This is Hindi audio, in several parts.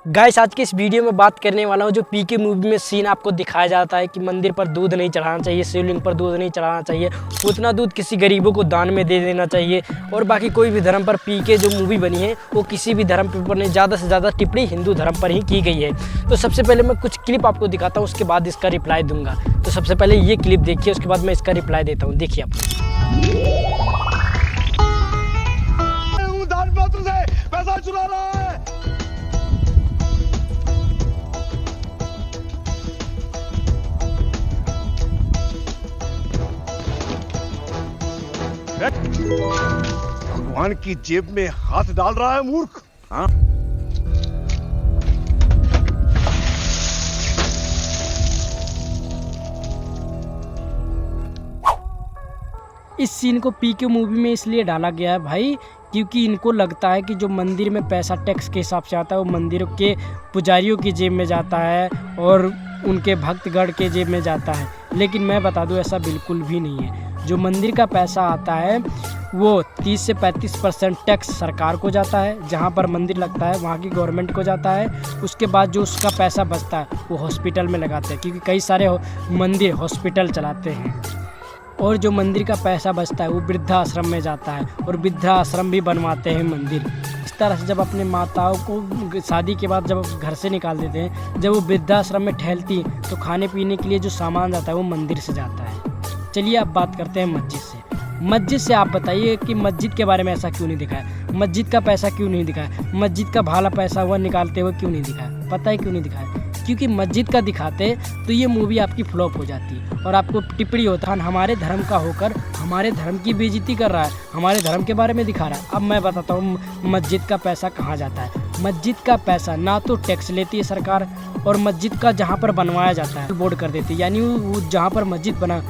गाइस आज के इस वीडियो में बात करने वाला हूँ जो पीके मूवी में सीन आपको दिखाया जाता है कि मंदिर पर दूध नहीं चढ़ाना चाहिए, शिवलिंग पर दूध नहीं चढ़ाना चाहिए, उतना दूध किसी गरीबों को दान में दे देना चाहिए। और बाकी कोई भी धर्म पर पीके जो मूवी बनी है वो किसी भी धर्म के ऊपर नहीं, ज़्यादा से ज़्यादा टिप्पणी हिंदू धर्म पर ही की गई है। तो सबसे पहले मैं कुछ क्लिप आपको दिखाता हूँ, उसके बाद इसका रिप्लाई दूंगा। तो सबसे पहले ये क्लिप देखिए, उसके बाद मैं इसका रिप्लाई देता हूँ। देखिए आप पैसा चुरा रहा है। भगवान की जेब में हाथ डाल रहा है मूर्ख। हाँ? इस सीन को पीके मूवी में इसलिए डाला गया है भाई क्योंकि इनको लगता है कि जो मंदिर में पैसा टैक्स के हिसाब से आता है वो मंदिरों के पुजारियों की जेब में जाता है और उनके भक्तगण के जेब में जाता है। लेकिन मैं बता दूं ऐसा बिल्कुल भी नहीं है। जो मंदिर का पैसा आता है वो 30 से 35% टैक्स सरकार को जाता है, जहाँ पर मंदिर लगता है वहाँ की गवर्नमेंट को जाता है। उसके बाद जो उसका पैसा बचता है वो हॉस्पिटल में लगाते हैं, क्योंकि कई सारे मंदिर हॉस्पिटल चलाते हैं। और जो मंदिर का पैसा बचता है वो वृद्धाश्रम में जाता है और वृद्धाश्रम भी बनवाते हैं मंदिर। इस तरह से जब अपने माताओं को शादी के बाद जब घर से निकाल देते हैं, जब वो वृद्धाश्रम में ठहरती तो खाने पीने के लिए जो सामान जाता है वो मंदिर से जाता है। चलिए अब बात करते हैं मस्जिद से। मस्जिद से आप बताइए कि मस्जिद के बारे में ऐसा क्यों नहीं दिखाया, मस्जिद का पैसा क्यों नहीं दिखाया, मस्जिद का भाला पैसा हुआ निकालते हुए क्यों नहीं दिखाया? पता है क्यों नहीं दिखाया? क्योंकि मस्जिद का दिखाते तो ये मूवी आपकी फ्लॉप हो जाती और आपको टिप्पणी होता है हमारे धर्म का होकर हमारे धर्म की बेइज्जती कर रहा है, हमारे धर्म के बारे में दिखा रहा है। अब मैं बताता हूँ मस्जिद का पैसा कहाँ जाता है। मस्जिद का पैसा ना तो टैक्स लेती है सरकार, और मस्जिद का जहाँ पर बनवाया जाता है बोर्ड कर देती है, यानी वो जहाँ पर मस्जिद बना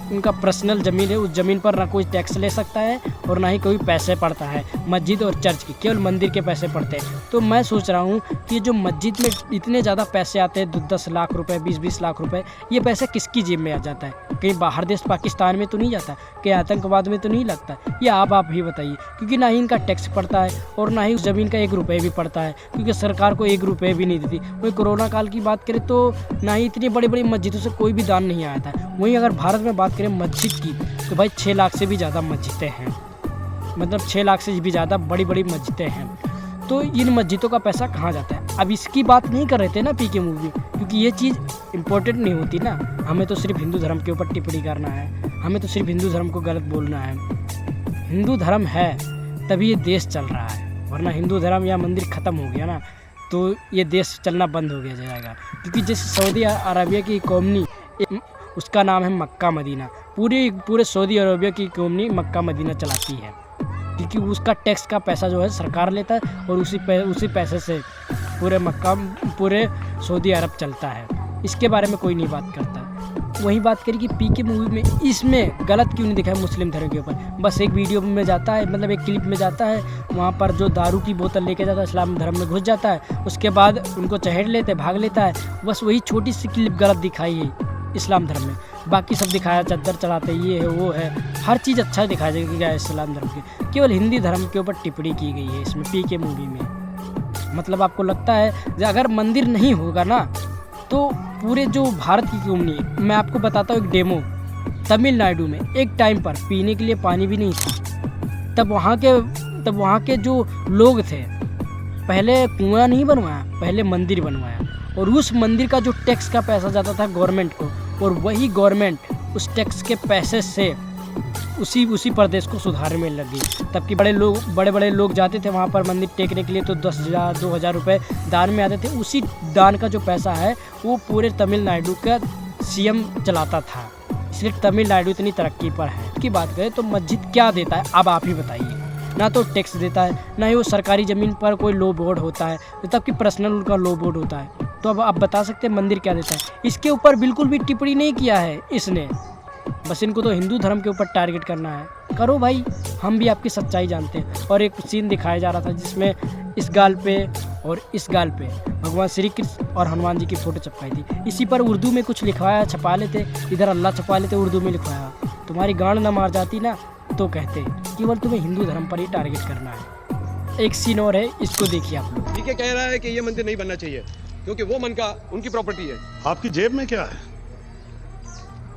उनका पर्सनल ज़मीन है, उस ज़मीन पर ना कोई टैक्स ले सकता है और ना ही कोई पैसे पड़ता है मस्जिद और चर्च की, केवल मंदिर के पैसे पड़ते हैं। तो मैं सोच रहा हूँ कि जो मस्जिद में इतने ज़्यादा पैसे आते हैं 10 लाख रुपए 20 लाख रुपए, ये पैसा किसकी जेब में आ जाता है? कहीं बाहर देश पाकिस्तान में तो नहीं जाता, कहीं आतंकवाद में तो नहीं लगता? ये आप ही बताइए। क्योंकि ना ही इनका टैक्स पड़ता है और ना ही उस ज़मीन का 1 रुपये भी पड़ता है, क्योंकि सरकार को 1 रुपये भी नहीं देती। वही कोरोना काल की बात करें तो ना ही इतनी बड़ी बड़ी मस्जिदों से कोई भी दान नहीं आया था। वहीं अगर भारत में बात करें मस्जिद की तो भाई 6 लाख से भी ज़्यादा मस्जिदें हैं, मतलब 6 लाख से भी ज़्यादा बड़ी बड़ी मस्जिदें हैं। तो इन मस्जिदों का पैसा कहाँ जाता है? अब इसकी बात नहीं कर रहे थे ना पीके मूवी, क्योंकि ये चीज़ इम्पोर्टेंट नहीं होती ना। हमें तो सिर्फ हिंदू धर्म के ऊपर टिप्पणी करना है, हमें तो सिर्फ हिंदू धर्म को गलत बोलना है। हिंदू धर्म है तभी ये देश चल रहा है, वरना हिंदू धर्म या मंदिर ख़त्म हो गया ना तो ये देश चलना बंद हो गया जाएगा। क्योंकि जैसे सऊदी अरबिया की इकोनॉमी, उसका नाम है मक्का मदीना, पूरे सऊदी अरबिया की इकोनॉमी मक्का मदीना चलाती है, क्योंकि उसका टैक्स का पैसा जो है सरकार लेता है और उसी पैसे से पूरे सऊदी अरब चलता है। इसके बारे में कोई नहीं बात करता। वही बात करी कि पीके मूवी में इसमें गलत क्यों नहीं दिखाया मुस्लिम धर्म के ऊपर। बस एक वीडियो में जाता है, मतलब एक क्लिप में जाता है, वहाँ पर जो दारू की बोतल लेके जाता है इस्लाम धर्म में घुस जाता है, उसके बाद उनको चहेड़ लेते भाग लेता है। बस वही छोटी सी क्लिप गलत दिखाई है इस्लाम धर्म में। बाकी सब दिखाया चादर चढ़ाते ये है वो है, हर चीज़ अच्छा दिखाया गया है इस्लाम धर्म के। केवल हिंदी धर्म के ऊपर टिप्पणी की गई है इसमें पीके मूवी में। मतलब आपको लगता है अगर मंदिर नहीं होगा ना तो पूरे जो भारत की इकोनॉमी, मैं आपको बताता हूँ एक डेमो। तमिलनाडु में एक टाइम पर पीने के लिए पानी भी नहीं था, तब वहाँ के जो लोग थे पहले कुआं नहीं बनवाया, पहले मंदिर बनवाया, और उस मंदिर का जो टैक्स का पैसा जाता था गवर्नमेंट को, और वही गवर्नमेंट उस टैक्स के पैसे से उसी प्रदेश को सुधारने में लगी। तब कि बड़े बड़े लोग जाते थे वहाँ पर मंदिर टेकने के लिए तो 10,000 2,000 रुपये दान में आते थे। उसी दान का जो पैसा है वो पूरे तमिलनाडु का सीएम चलाता था, इसलिए तमिलनाडु इतनी तरक्की पर है। की बात करें तो मस्जिद क्या देता है अब आप ही बताइए। ना तो टैक्स देता है, ना ही वो सरकारी ज़मीन पर कोई लो बोर्ड होता है, तब कि पर्सनल उनका लो बोर्ड होता है। तो अब आप बता सकते हैं मंदिर क्या देता है? इसके ऊपर बिल्कुल भी टिप्पणी नहीं किया है इसने। बस इनको तो हिंदू धर्म के ऊपर टारगेट करना है। करो भाई, हम भी आपकी सच्चाई जानते हैं। और एक सीन दिखाया जा रहा था जिसमें इस गाल पे और इस गाल पे भगवान श्री कृष्ण और हनुमान जी की फ़ोटो चिपकाई थी। इसी पर उर्दू में कुछ लिखवाया, छपा लेते, इधर अल्लाह छपा लेते, उर्दू में लिखवाया। तुम्हारी गांड ना मार जाती ना तो कहते केवल तुम्हें हिंदू धर्म पर ही टारगेट करना है। एक सीन और है, इसको देखिए आप लोग। ठीक है, कह रहा है कि ये मंदिर नहीं बनना चाहिए क्योंकि वो मन का उनकी प्रॉपर्टी है। आपकी जेब में क्या है?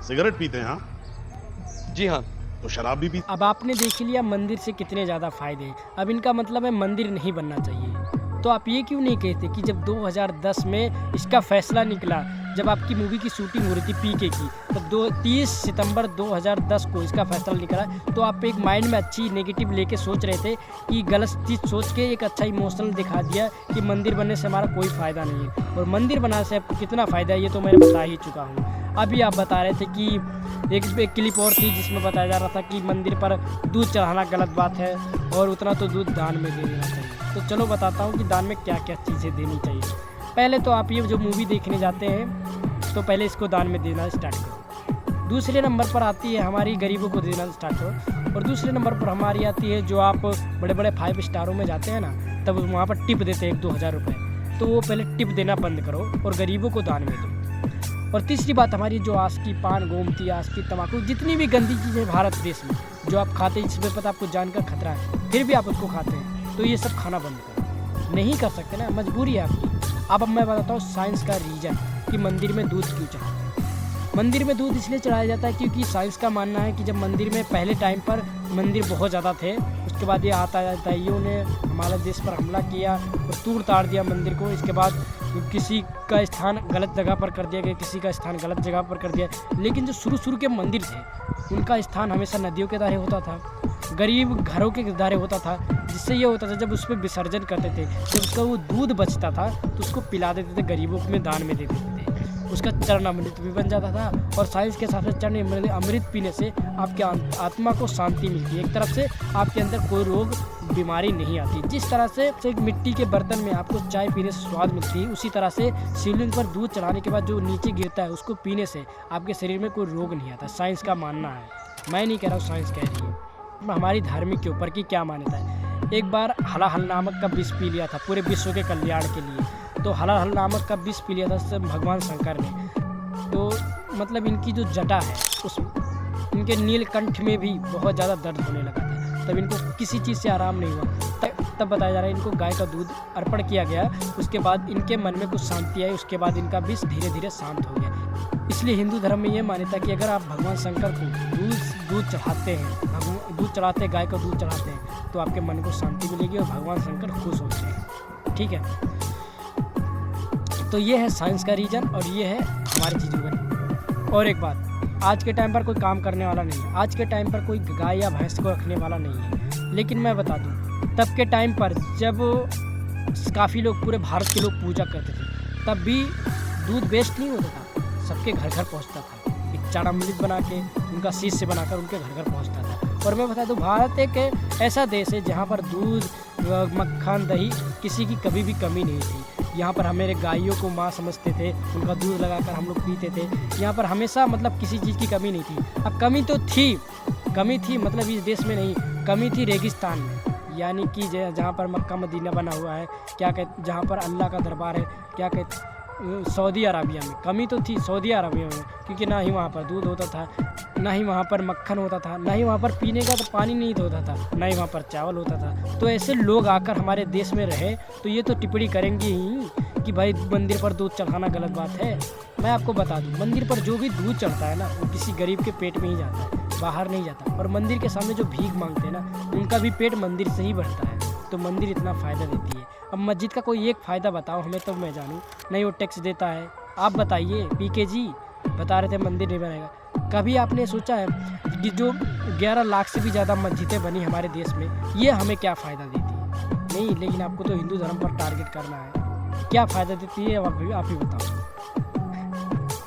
सिगरेट पीते हैं? हाँ, जी हाँ। तो शराब भी पीते? अब आपने देख लिया मंदिर से कितने ज़्यादा फायदे हैं। अब इनका मतलब है मंदिर नहीं बनना चाहिए। तो आप ये क्यों नहीं कहते कि जब 2010 में इसका फैसला निकला, जब आपकी मूवी की शूटिंग हो रही थी पीके की, तब 30 सितंबर 2010 को इसका फैसला निकला, तो आप एक माइंड में अच्छी नेगेटिव लेके सोच रहे थे कि गलत चीज़ सोच के एक अच्छा इमोशनल दिखा दिया कि मंदिर बनने से हमारा कोई फ़ायदा नहीं है। और मंदिर बनाने से आपको कितना फ़ायदा है ये तो मैं बता ही चुका हूँ। अभी आप बता रहे थे कि एक क्लिप और थी जिसमें बताया जा रहा था कि मंदिर पर दूध चढ़ाना गलत बात है और उतना तो दूध दान में दे देना चाहिए। तो चलो बताता हूँ कि दान में क्या क्या चीज़ें देनी चाहिए। पहले तो आप ये जो मूवी देखने जाते हैं तो पहले इसको दान में देना स्टार्ट करो। दूसरे नंबर पर आती है हमारी गरीबों को देना स्टार्ट करो। और दूसरे नंबर पर हमारी आती है जो आप बड़े बड़े 5 स्टारों में जाते हैं ना, तब वहाँ पर टिप देते हैं 1-2 हज़ार रुपये, तो वो पहले टिप देना बंद करो और गरीबों को दान में दो। और तीसरी बात हमारी जो आज की पान, गोमती, आज की तम्बाकू, जितनी भी गंदी चीज़ें भारत देश में जो आप खाते हैं, जिसमें पता आपको जान का खतरा है, फिर भी आप उसको खाते हैं, तो ये सब खाना बंद करो। नहीं कर सकते ना, मजबूरी है आपकी। अब मैं बताता हूँ साइंस का रीज़न कि मंदिर में दूध क्यों चढ़ाते हैं। मंदिर में दूध इसलिए चढ़ाया जाता है क्योंकि साइंस का मानना है कि जब मंदिर में पहले टाइम पर मंदिर बहुत ज़्यादा थे, उसके बाद ये आताताइयों ने हमारे देश पर हमला किया और तोड़ ताड़ दिया मंदिर को। इसके बाद किसी का स्थान गलत जगह पर कर दिया गया, किसी का स्थान गलत जगह पर कर दिया। लेकिन जो शुरू के मंदिर थे उनका स्थान हमेशा नदियों के दारे होता था, गरीब घरों के दारे होता था, जिससे ये होता था जब उस पर विसर्जन करते थे, जब उसका वो दूध बचता था तो उसको पिला देते थे, गरीबों में दान में दे देते थे, उसका चरणामृत भी बन जाता था। और साइंस के हिसाब से चरणामृत पीने से आपके आत्मा को शांति मिलती है, एक तरफ से आपके अंदर कोई रोग बीमारी नहीं आती। जिस तरह से एक मिट्टी के बर्तन में आपको चाय पीने से स्वाद मिलती है, उसी तरह से शिवलिंग पर दूध चढ़ाने के बाद जो नीचे गिरता है उसको पीने से आपके शरीर में कोई रोग नहीं आता। साइंस का मानना है, मैं नहीं कह रहा हूँ, साइंस कह रही है। हमारी धार्मिक के ऊपर की क्या मान्यता है। एक बार हलाहल नामक का विष पी लिया था पूरे विश्व के कल्याण के लिए, तो हलाहल नामक का विष पी लिया था भगवान शंकर ने। तो मतलब इनकी जो जटा है उस इनके नीलकंठ में भी बहुत ज़्यादा दर्द होने लगा था, तब इनको किसी चीज़ से आराम नहीं हुआ। तब बताया जा रहा है इनको गाय का दूध अर्पण किया गया, उसके बाद इनके मन में कुछ शांति आई, उसके बाद इनका विष धीरे धीरे शांत हो गया। इसलिए हिंदू धर्म में ये मान्यता कि अगर आप भगवान शंकर को दूध चढ़ाते हैं, दूध चढ़ाते हैं, गाय का दूध चढ़ाते हैं, तो आपके मन को शांति मिलेगी और भगवान शंकर खुश होते हैं। ठीक है, तो ये है साइंस का रीज़न और ये है हमारी चीज़ों का। और एक बात, आज के टाइम पर कोई काम करने वाला नहीं है, आज के टाइम पर कोई गाय या भैंस को रखने वाला नहीं है। लेकिन मैं बता दूं, तब के टाइम पर जब काफ़ी लोग, पूरे भारत के लोग पूजा करते थे, तब भी दूध वेस्ट नहीं होता था, सबके घर घर पहुंचता था। एक चरणामृत बना के उनका शिष्य बनाकर उनके घर घर पहुंचता था। और मैं बता दूं, भारत एक ऐसा देश है जहाँ पर दूध, मक्खन, दही किसी की कभी भी कमी नहीं थी। यहाँ पर हमारे गायों को माँ समझते थे, उनका दूध लगाकर हम लोग पीते थे। यहाँ पर हमेशा मतलब किसी चीज़ की कमी नहीं थी। अब कमी तो थी, कमी थी मतलब इस देश में नहीं, कमी थी रेगिस्तान में, यानी कि जहाँ पर मक्का मदीना बना हुआ है, क्या कहते, जहाँ पर अल्लाह का दरबार है, क्या कहते, सऊदी अरबिया में। कमी तो थी सऊदी अरबिया में, क्योंकि ना ही वहाँ पर दूध होता था, ना ही वहाँ पर मक्खन होता था, ना ही वहाँ पर पीने का तो पानी नहीं होता था, ना ही वहाँ पर चावल होता था। तो ऐसे लोग आकर हमारे देश में रहे तो ये तो टिप्पणी करेंगे ही कि भाई मंदिर पर दूध चढ़ाना गलत बात है। मैं आपको बता दूं, मंदिर पर जो भी दूध चढ़ता है ना, वो किसी गरीब के पेट में ही जाता है, बाहर नहीं जाता। और मंदिर के सामने जो भीख मांगते हैं ना, उनका भी पेट मंदिर से ही भरता है। तो मंदिर इतना फ़ायदा देती है। अब मस्जिद का कोई एक फ़ायदा बताओ हमें, तो मैं जानूँ। नहीं वो टैक्स देता है, आप बताइए। पीके जी बता रहे थे मंदिर नहीं बनेगा, कभी आपने सोचा है कि जो 11 लाख से भी ज़्यादा मस्जिदें बनी हमारे देश में, ये हमें क्या फ़ायदा देती है? नहीं, लेकिन आपको तो हिंदू धर्म पर टारगेट करना है। क्या फ़ायदा देती है आप ही बताओ।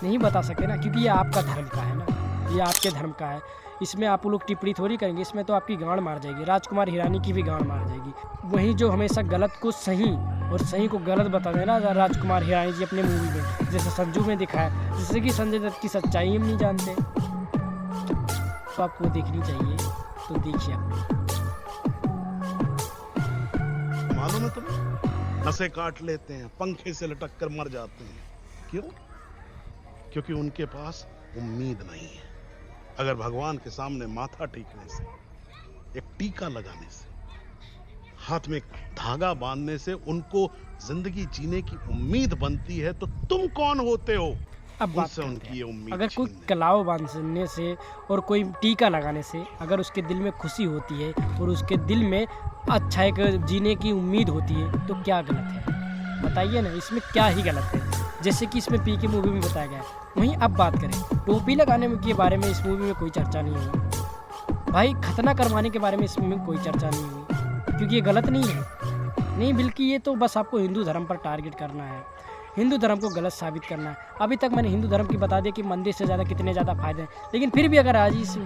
नहीं बता सके ना, क्योंकि ये आपका धर्म का है ना, ये आपके धर्म का है। इसमें आप लोग टिप्पणी थोड़ी करेंगे, इसमें तो आपकी गांड मार जाएगी, राजकुमार हिरानी की भी गांड मार जाएगी। वहीं जो हमेशा गलत को सही और सही को गलत बता देना राजकुमार हिरानी जी अपने मूवी में, जैसे संजू में दिखाया, जैसे कि संजय दत्त की सच्चाई हम नहीं जानते। तो आपको देखनी चाहिए, तो देखिए आप। मालूम है तुम्हें, नसें काट लेते हैं, पंखे से लटक कर मर जाते हैं। क्यों? क्योंकि उनके पास उम्मीद नहीं है। अगर भगवान के सामने माथा टेकने से, एक टीका लगाने से, हाथ में धागा बांधने से उनको जिंदगी जीने की उम्मीद बनती है, तो तुम कौन होते हो अब बात उनसे करते उनकी ये हैं, उम्मीद अगर कोई छीनने? कलाव बांधने से और कोई टीका लगाने से अगर उसके दिल में खुशी होती है और उसके दिल में अच्छा एक जीने की उम्मीद होती है, तो क्या गलत है? बताइए ना, इसमें क्या ही गलत है? जैसे कि इसमें पी के मूवी में बताया गया है। वहीं अब बात करें टोपी लगाने के बारे में, इस मूवी में कोई चर्चा नहीं हुई। भाई खतना करवाने के बारे में इसमें कोई चर्चा नहीं हुई, क्योंकि ये गलत नहीं है। नहीं, बल्कि ये तो बस आपको हिंदू धर्म पर टारगेट करना है, हिंदू धर्म को गलत साबित करना है। अभी तक मैंने हिंदू धर्म की बता दिया कि मंदिर से ज़्यादा कितने ज़्यादा फायदे हैं, लेकिन फिर भी अगर आज इस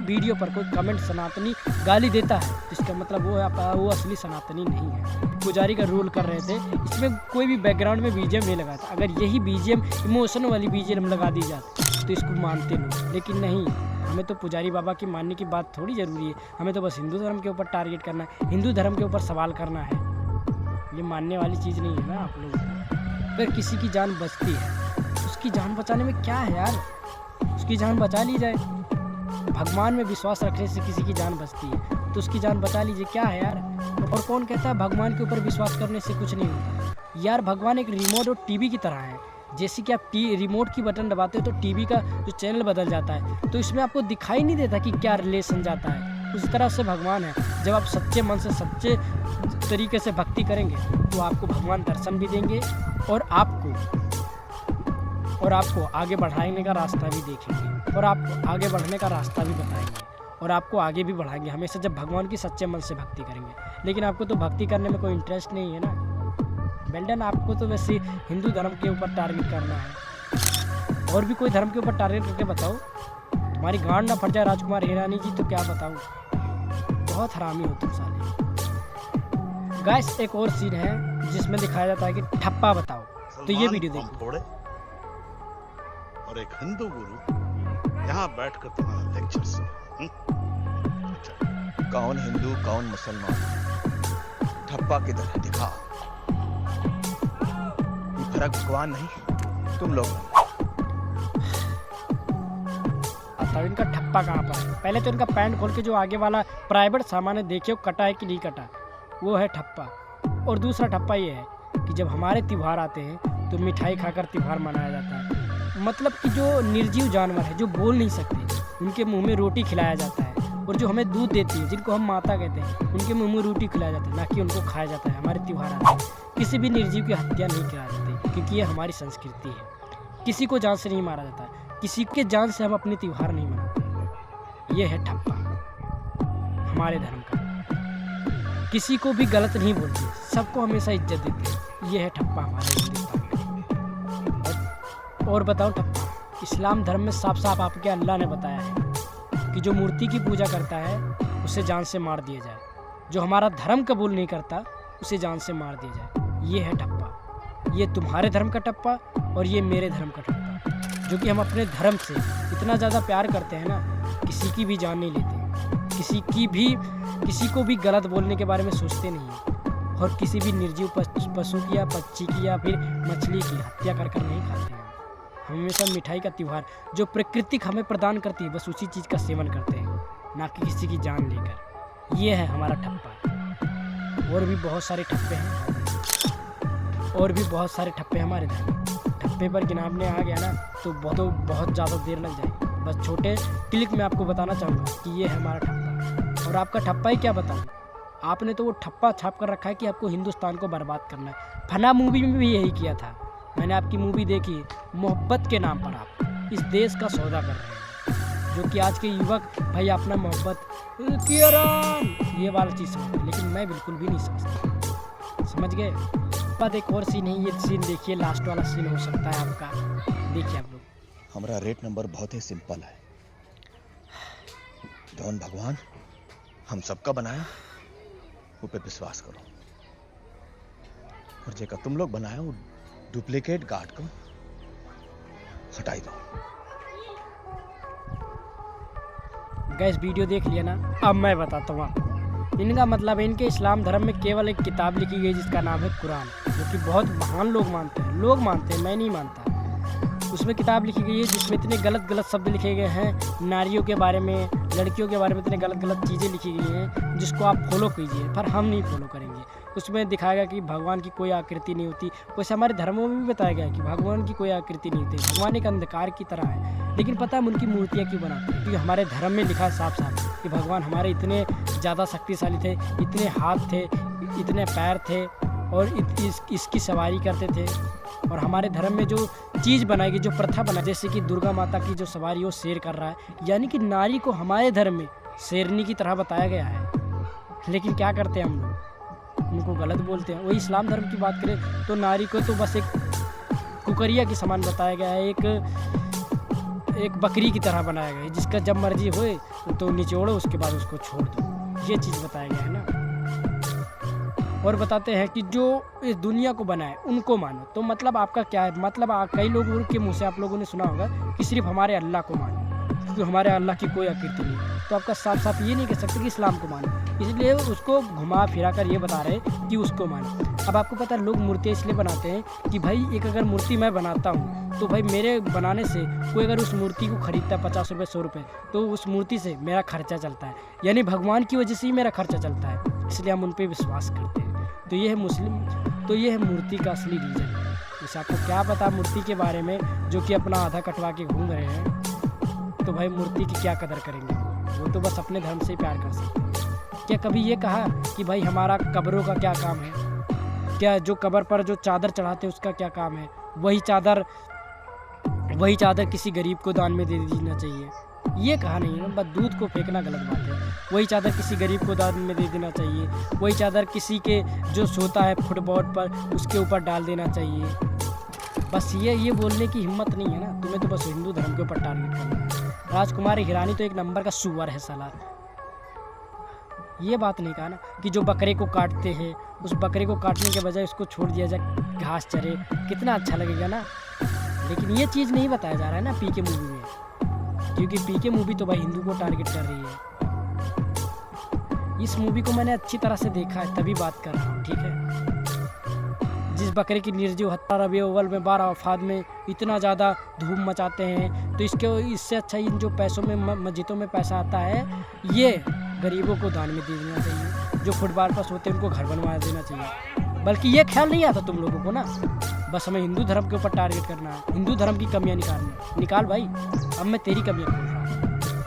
वीडियो पर कोई कमेंट सनातनी गाली देता है तो इसका मतलब वो असली सनातनी नहीं है। पुजारी का रोल कर रहे थे, इसमें कोई भी बैकग्राउंड में बीजीएम नहीं लगा था। अगर यही बीजीएम इमोशन वाली बीजीएम लगा दी जाती तो इसको मानते लोग, लेकिन नहीं। हमें तो पुजारी बाबा की मानने की बात थोड़ी ज़रूरी है, हमें तो बस हिंदू धर्म के ऊपर टारगेट करना है, हिंदू धर्म के ऊपर सवाल करना है। ये मानने वाली चीज़ नहीं है ना आप लोगों को। अगर किसी की जान बचती है, उसकी जान बचाने में क्या है यार, उसकी जान बचा ली जाए। भगवान में विश्वास रखने से किसी की जान बचती है तो उसकी जान बचा लीजिए, क्या है यार। और कौन कहता है भगवान के ऊपर विश्वास करने से कुछ नहीं होता? यार भगवान एक रिमोट और टीवी की तरह है। जैसे कि आप रिमोट की बटन दबाते हो तो टीवी का जो चैनल बदल जाता है, तो इसमें आपको दिखाई नहीं देता कि क्या रिलेशन जाता है। उसी तरह से भगवान है, जब आप सच्चे मन से सच्चे तरीके से भक्ति करेंगे तो आपको भगवान दर्शन भी देंगे और आपको आगे बढ़ाने का रास्ता भी देखेंगे और आपको आगे बढ़ने का रास्ता भी बताएंगे और आपको आगे भी बढ़ाएंगे हमेशा, जब भगवान की सच्चे मन से भक्ति करेंगे। लेकिन आपको तो भक्ति करने में कोई इंटरेस्ट नहीं है ना। बेल्डन, आपको तो वैसे हिंदू धर्म के ऊपर टारगेट करना है, और भी कोई धर्म के ऊपर टारगेट करके बताओ। तुम्हारी गांड ना फट जाए राजकुमार हिरानी जी, तो क्या बताऊँ, बहुत हरामी हो तुम साले। गाइस, एक और सीन है जिसमें दिखाया जाता है कि ठप्पा बताओ, तो ये वीडियो देखो। थोड़े और एक हिंदू गुरु यहाँ बैठकर तुम्हारा लेक्चर सुने। कौन हिंदू कौन मुसलमान, ठप्पा किधर है दिखा। ये फर्क भगवान नहीं तुम लोग। अब इनका ठप्पा कहाँ पर है? पहले तो इनका पैंट खोल के जो आगे वाला प्राइवेट सामान है देखिए कटा है कि नहीं कटा, वो है ठप्पा। और दूसरा ठप्पा ये है कि जब हमारे त्यौहार आते हैं तो मिठाई खाकर त्यौहार मनाया जाता है। मतलब कि जो निर्जीव जानवर है, जो बोल नहीं सकते, उनके मुंह में रोटी खिलाया जाता है। और जो हमें दूध देती है, जिनको हम माता कहते हैं, उनके मुंह में रोटी खिलाया जाता है, ना कि उनको खाया जाता है। हमारे त्यौहार आते हैं, किसी भी निर्जीव की हत्या नहीं करा जाती, क्योंकि ये हमारी संस्कृति है। किसी को जान से नहीं मारा जाता, किसी के जान से हम अपने त्यौहार नहीं मनाते। ये है ठप्पा हमारे धर्म का। किसी को भी गलत नहीं बोलते, सबको हमेशा इज्जत देते हैं। ये है ठप्पा हमारे हिंदुस्तान में। और बताओ ठप्पा, इस्लाम धर्म में साफ साफ आपके अल्लाह ने बताया है कि जो मूर्ति की पूजा करता है उसे जान से मार दिया जाए, जो हमारा धर्म कबूल नहीं करता उसे जान से मार दिया जाए। ये है ठप्पा। ये तुम्हारे धर्म का ठप्पा और ये मेरे धर्म का ठप्पा, जो कि हम अपने धर्म से इतना ज़्यादा प्यार करते हैं ना, किसी की भी जान नहीं लेते, किसी को भी गलत बोलने के बारे में सोचते नहीं हैं, और किसी भी निर्जीव पशु की या पक्षी की या फिर मछली की हत्या कर नहीं खाते हैं। हम हमेशा मिठाई का त्यौहार जो प्रकृति हमें प्रदान करती है, बस उसी चीज़ का सेवन करते हैं, ना कि किसी की जान लेकर। ये है हमारा ठप्पा। और भी बहुत सारे ठप्पे हैं, हमारे धर्म। ठप्पे पर गिनाने आ गया ना तो बहुत ज़्यादा देर लग जाएगी। बस छोटे क्लिक में आपको बताना चाहूँगा कि ये है हमारा ठप्पा। और आपका ठप्पा ही क्या बताऊँ, आपने तो वो ठप्पा छाप कर रखा है कि आपको हिंदुस्तान को बर्बाद करना है। फना मूवी में भी यही किया था। मैंने आपकी मूवी देखी, मोहब्बत के नाम पर आप इस देश का सौदा कर रहे हैं, जो कि आज के युवक भाई अपना मोहब्बत ये वाला चीज़ समझते हैं, लेकिन मैं बिल्कुल भी नहीं समझता। समझ गए? पर एक और सीन है, ये सीन देखिए, लास्ट वाला सीन हो सकता है आपका, देखिए आप लोग। हमारा रेट नंबर बहुत ही सिंपल है। जौन भगवान हम सबका बनाया वो पे विश्वास करो, और जेका तुम लोग बनाया वो डुप्लीकेट गार्ड को हटाई दो। गैस वीडियो देख लिया ना, अब मैं बताता हूँ आपको। इनका मतलब है, इनके इस्लाम धर्म में केवल एक किताब लिखी गई जिसका नाम है कुरान, जो कि बहुत महान लोग मानते हैं, मैं नहीं मानता। उसमें किताब लिखी गई है जिसमें इतने गलत शब्द लिखे गए हैं नारियों के बारे में, लड़कियों के बारे में इतने गलत गलत चीज़ें लिखी गई हैं जिसको आप फॉलो कीजिए, पर हम नहीं फॉलो करेंगे। उसमें दिखाया गया कि भगवान की कोई आकृति नहीं होती, वैसे हमारे धर्मों में भी बताया गया है कि भगवान की कोई आकृति नहीं होती, भगवान एक अंधकार की तरह है। लेकिन पता है हम उनकी मूर्तियाँ क्यों बनाते हैं? क्योंकि हमारे धर्म में लिखा है साफ साफ कि भगवान हमारे इतने ज़्यादा शक्तिशाली थे, इतने हाथ थे, इतने पैर थे और इसकी सवारी करते थे। और हमारे धर्म में जो चीज़ बनाई गई, जो प्रथा बनाई, जैसे कि दुर्गा माता की जो सवारी वो शेर कर रहा है, यानी कि नारी को हमारे धर्म में शेरनी की तरह बताया गया है। लेकिन क्या करते हैं हम लोग, उनको गलत बोलते हैं। वही इस्लाम धर्म की बात करें तो नारी को तो बस एक कुकरिया के समान बताया गया है, एक बकरी की तरह बनाया गया है, जिसका जब मर्जी होए तो निचोड़ो, उसके बाद उसको छोड़ दो। ये चीज़ बताया गया है ना। और बताते हैं कि जो इस दुनिया को बनाए उनको मानो। तो मतलब आपका क्या है? मतलब कई लोगों के मुँह से आप लोगों ने सुना होगा कि सिर्फ हमारे अल्लाह को मानो, क्योंकि हमारे अल्लाह की कोई आकृति नहीं। तो आपका साफ साफ ये नहीं कह सकते कि इस्लाम को मानो, इसलिए उसको घुमा फिरा कर ये बता रहे कि उसको मानो। अब आपको पता है लोग मूर्तियाँ इसलिए बनाते हैं कि भाई एक अगर मूर्ति मैं बनाता हूँ तो भाई मेरे बनाने से कोई अगर उस मूर्ति को खरीदता है 50 रुपये 100 रुपये, तो उस मूर्ति से मेरा खर्चा चलता है, यानी भगवान की वजह से ही मेरा खर्चा चलता है, इसलिए हम उन पर विश्वास करते हैं। तो ये है मूर्ति का असली रीज़न। जैसे आपको क्या पता मूर्ति के बारे में, जो कि अपना आधा कटवा के घूम रहे हैं, तो भाई मूर्ति की क्या कदर करेंगे? वो तो बस अपने धर्म से ही प्यार कर सकते हैं। क्या कभी ये कहा कि भाई हमारा कब्रों का क्या काम है? क्या जो कब्र पर जो चादर चढ़ाते हैं उसका क्या काम है? वही चादर किसी गरीब को दान में दे देना चाहिए, ये कहा नहीं है। बस दूध को फेंकना गलत बात है। वही चादर किसी गरीब को दान में दे देना चाहिए, वही चादर किसी के जो सोता है फुटबॉल पर उसके ऊपर डाल देना चाहिए। बस ये बोलने की हिम्मत नहीं है ना। तुम्हें तो बस हिंदू धर्म के ऊपर टारगेट करना है। राजकुमारी हिरानी तो एक नंबर का सुअर है साला। ये बात नहीं कहा ना कि जो बकरे को काटते हैं उस बकरे को काटने के बजाय उसको छोड़ दिया जाए घास चरे, कितना अच्छा लगेगा ना। लेकिन ये चीज़ नहीं बताया जा रहा है ना पीके मूवी में, क्योंकि पीके मूवी तो भाई हिंदू को टारगेट कर रही है। इस मूवी को मैंने अच्छी तरह से देखा है तभी बात कर रहा हूँ, ठीक है। जिस बकरे की निर्जीव हत्या रबीउल अव्वल में 12 वफात में इतना ज़्यादा धूम मचाते हैं, तो इससे अच्छा इन जो पैसों में मस्जिदों में पैसा आता है ये गरीबों को दान में दे देना चाहिए। जो फुटबॉल पर सोते हैं उनको घर बनवा देना चाहिए। बल्कि ये ख्याल नहीं आता तुम लोगों को ना, बस हमें हिंदू धर्म के ऊपर टारगेट करना है, हिंदू धर्म की कमियां निकाल भाई। अब मैं तेरी कमियां खोल रहा हूँ।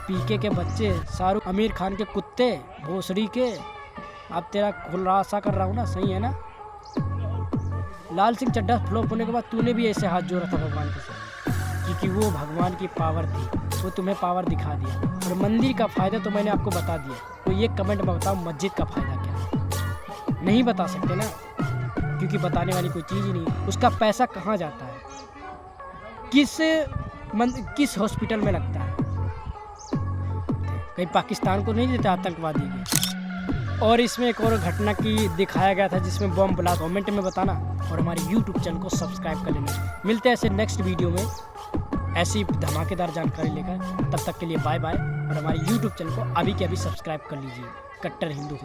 पीके के बच्चे, शाहरुख, आमिर खान के कुत्ते, भोसड़ी के, अब तेरा खुलासा कर रहा हूँ ना, सही है ना। लाल सिंह चड्ढा फ्लॉप होने के बाद तूने भी ऐसे हाथ जोड़ा था भगवान के सामने, क्योंकि वो भगवान की पावर थी, वो तुम्हें पावर दिखा दिया। और मंदिर का फ़ायदा तो मैंने आपको बता दिया। तो ये कमेंट में बताओ मस्जिद का फ़ायदा क्या है? नहीं बता सकते ना, क्योंकि बताने वाली कोई चीज़ ही नहीं। उसका पैसा कहाँ जाता है, किस हॉस्पिटल में लगता है? कहीं पाकिस्तान को नहीं देता आतंकवादी के। और इसमें एक और घटना की दिखाया गया था जिसमें बम ब्लास्ट। कमेंट में बताना और हमारे YouTube चैनल को सब्सक्राइब कर लेना। मिलते हैं ऐसे नेक्स्ट वीडियो में ऐसी धमाकेदार जानकारी लेकर। तब तक के लिए बाय बाय। और हमारे YouTube चैनल को अभी के अभी सब्सक्राइब कर लीजिए। कट्टर हिंदू।